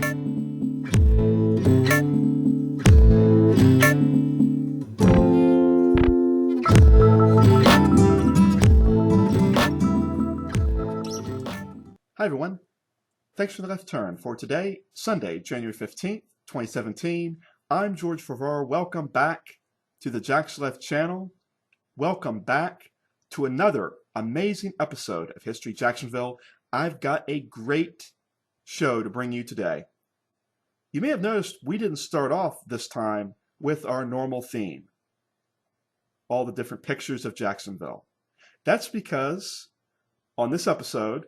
Hi everyone, thanks for the left turn. For today, Sunday, January 15th, 2017, I'm George Favre. Welcome back to the Jack's Left channel. Welcome back to another amazing episode of History Jacksonville. I've got a great show to bring you today. You may have noticed we didn't start off this time with our normal theme, all the different pictures of Jacksonville. That's because on this episode,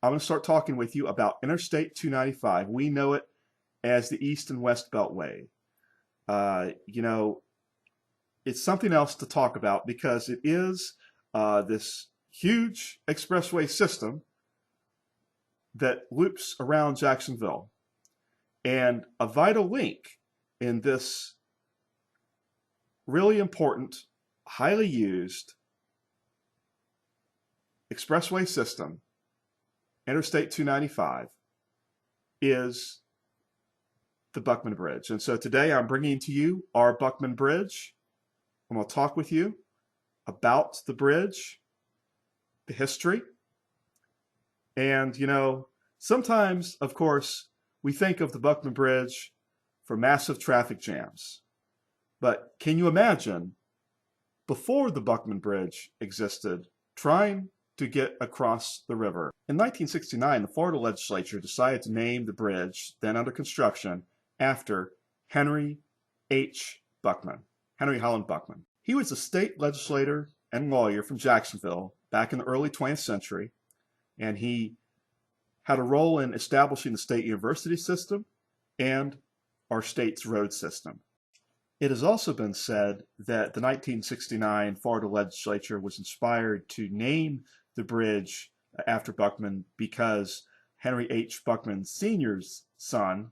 I'm going to start talking with you about Interstate 295. We know it as the East and West Beltway. It's something else to talk about because it is this huge expressway system that loops around Jacksonville. And a vital link in this really important, highly used expressway system, Interstate 295, is the Buckman Bridge. And so today I'm bringing to you our Buckman Bridge. I'm going to talk with you about the bridge, the history. And, sometimes, of course, we think of the Buckman Bridge for massive traffic jams. But can you imagine, before the Buckman Bridge existed, trying to get across the river? In 1969, the Florida legislature decided to name the bridge, then under construction, after Henry H. Buckman, Henry Holland Buckman. He was a state legislator and lawyer from Jacksonville back in the early 20th century, and he had a role in establishing the state university system and our state's road system. It has also been said that the 1969 Florida legislature was inspired to name the bridge after Buckman because Henry H. Buckman Sr.'s son,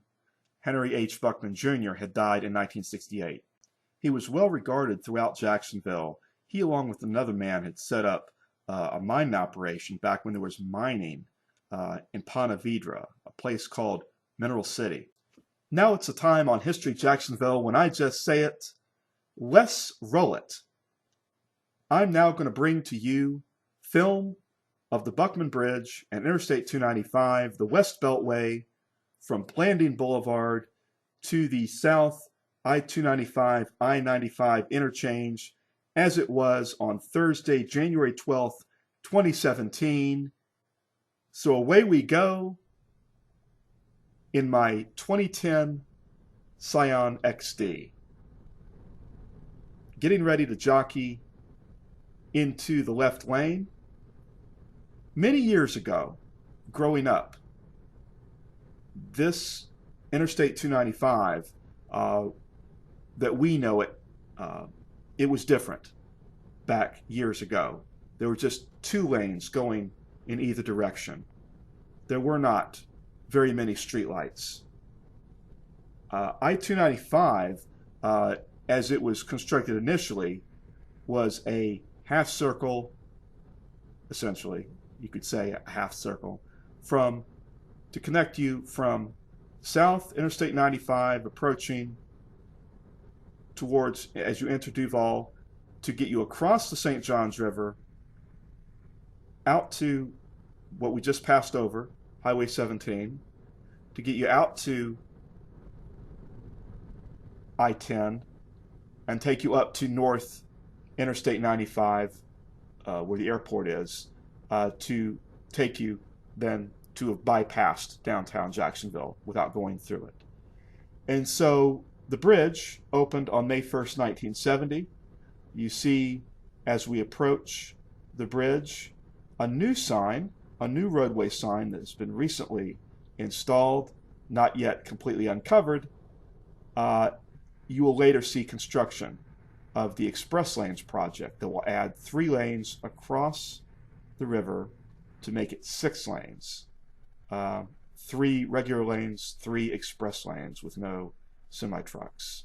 Henry H. Buckman Jr., had died in 1968. He was well regarded throughout Jacksonville. He, along with another man, had set up a mining operation back when there was mining in Ponte Vedra, a place called Mineral City. Now it's a time on History Jacksonville when I just say it, let's roll it. I'm now going to bring to you film of the Buckman Bridge and Interstate 295, the West Beltway, from Blanding Boulevard to the South I-295, I-95 interchange as it was on Thursday, January 12th, 2017. So away we go in my 2010 Scion XD. Getting ready to jockey into the left lane. Many years ago, growing up, this Interstate 295, that we know it, it was different back years ago. There were just two lanes going in either direction. There were not very many streetlights. I-295, as it was constructed initially, was a half circle, essentially, you could say a half circle, to connect you from South Interstate 95 approaching towards, as you enter Duval, to get you across the St. Johns River out to what we just passed over, Highway 17, to get you out to I-10 and take you up to North Interstate 95, where the airport is, to take you then to have bypassed downtown Jacksonville without going through it. And so the bridge opened on May 1st, 1970. You see, as we approach the bridge, a new sign, a new roadway sign that has been recently installed, not yet completely uncovered. You will later see construction of the Express Lanes project that will add 3 lanes across the river to make it 6 lanes. 3 regular lanes, 3 express lanes with no semi-trucks,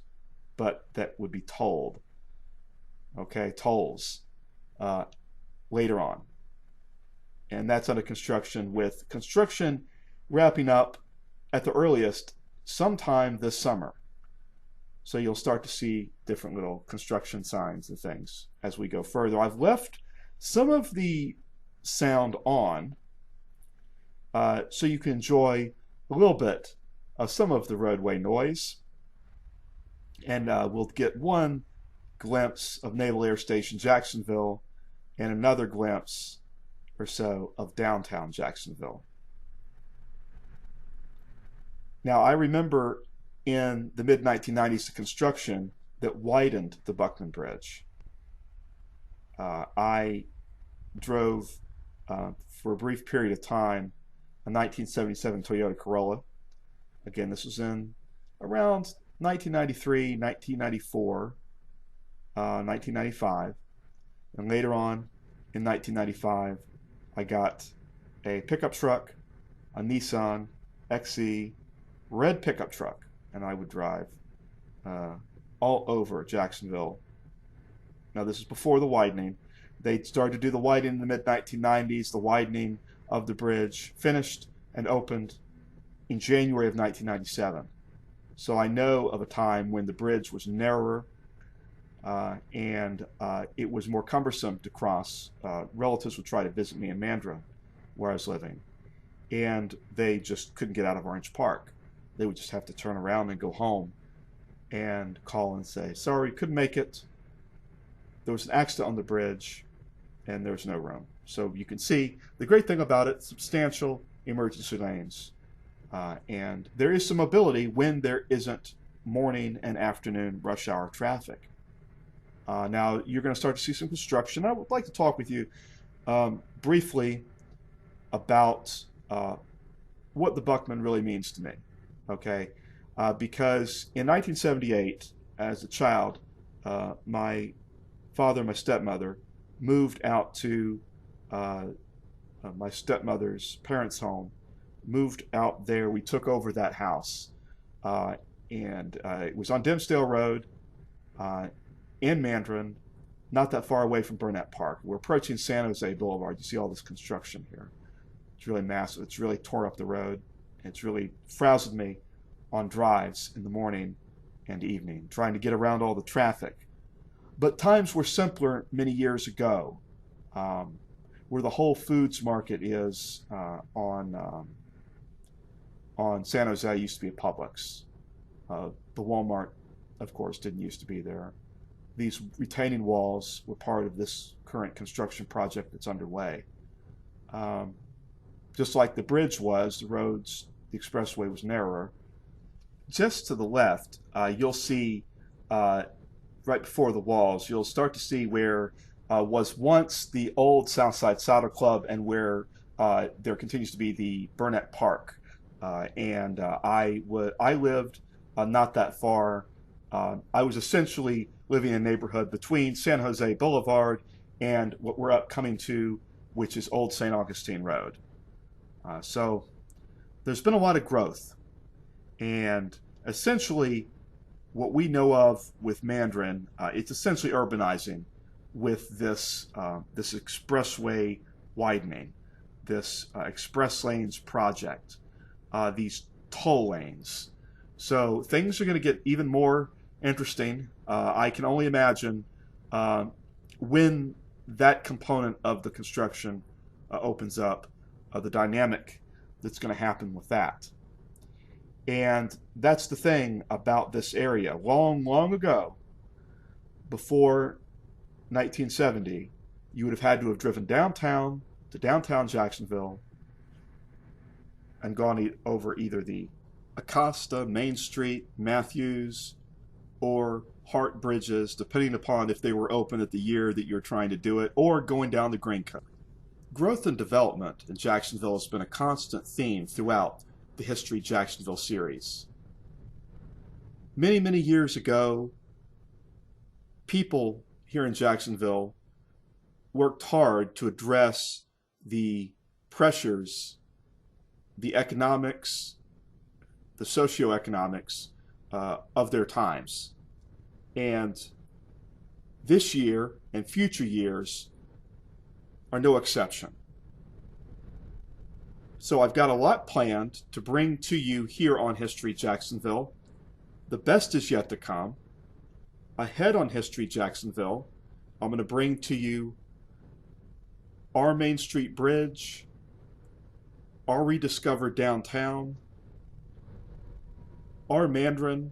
but that would be tolled. Okay, tolls later on. And that's under construction, with construction wrapping up at the earliest, sometime this summer. So you'll start to see different little construction signs and things as we go further. I've left some of the sound on so you can enjoy a little bit of some of the roadway noise. And we'll get one glimpse of Naval Air Station Jacksonville and another glimpse or so of downtown Jacksonville. Now, I remember in the mid-1990s the construction that widened the Buckman Bridge. I drove for a brief period of time a 1977 Toyota Corolla. Again, this was in around 1993, 1994, 1995, and later on in 1995 I got a pickup truck, a Nissan XE red pickup truck, and I would drive all over Jacksonville. Now this is before the widening. They started to do the widening in the mid-1990s. The widening of the bridge finished and opened in January of 1997. So I know of a time when the bridge was narrower and it was more cumbersome to cross. Relatives would try to visit me in Mandra, where I was living, and they just couldn't get out of Orange Park. They would just have to turn around and go home and call and say, sorry, couldn't make it. There was an accident on the bridge and there was no room. So you can see the great thing about it, substantial emergency lanes. And there is some mobility when there isn't morning and afternoon rush hour traffic. Now you're going to start to see some construction. I would like to talk with you briefly about what the Buckman really means to me. Okay, because in 1978, as a child, my father and my stepmother moved out to my stepmother's parents' home, moved out there. We took over that house, and it was on Dimsdale Road in Mandarin, not that far away from Burnett Park. We're approaching San Jose Boulevard. You see all this construction here. It's really massive. It's really torn up the road. It's really frazzled me on drives in the morning and evening, trying to get around all the traffic. But times were simpler many years ago, where the Whole Foods market is on San Jose used to be a Publix. The Walmart, of course, didn't used to be there. These retaining walls were part of this current construction project that's underway. Just like the bridge was, the roads, the expressway was narrower. Just to the left, you'll see right before the walls, you'll start to see where was once the old Southside Saddle Club and where there continues to be the Burnett Park. I lived not that far. I was essentially living in a neighborhood between San Jose Boulevard and what we're coming to, which is Old St. Augustine Road. So there's been a lot of growth, and essentially what we know of with Mandarin, it's essentially urbanizing with this this expressway widening, this express lanes project, these toll lanes. So things are going to get even more interesting. I can only imagine when that component of the construction opens up, the dynamic that's going to happen with that. And that's the thing about this area. Long, long ago, before 1970, you would have had to have driven downtown to downtown Jacksonville and gone over either the Acosta, Main Street, Matthews, or Hart bridges, depending upon if they were open at the year that you're trying to do it, or going down the Green Coat. Growth and development in Jacksonville has been a constant theme throughout the History Jacksonville series. Many, many years ago, people here in Jacksonville worked hard to address the pressures, the economics, the socioeconomics of their times. And this year and future years are no exception. So I've got a lot planned to bring to you here on History Jacksonville. The best is yet to come. Ahead on History Jacksonville, I'm going to bring to you our Main Street Bridge, our rediscovered downtown, our Mandarin,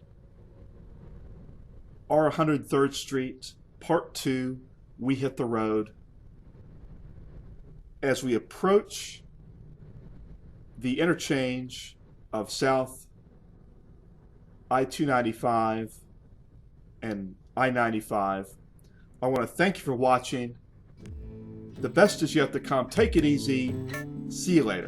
our 103rd Street, Part 2, We Hit the Road. As we approach the interchange of South I-295 and I-95, I want to thank you for watching. The best is yet to come. Take it easy. See you later.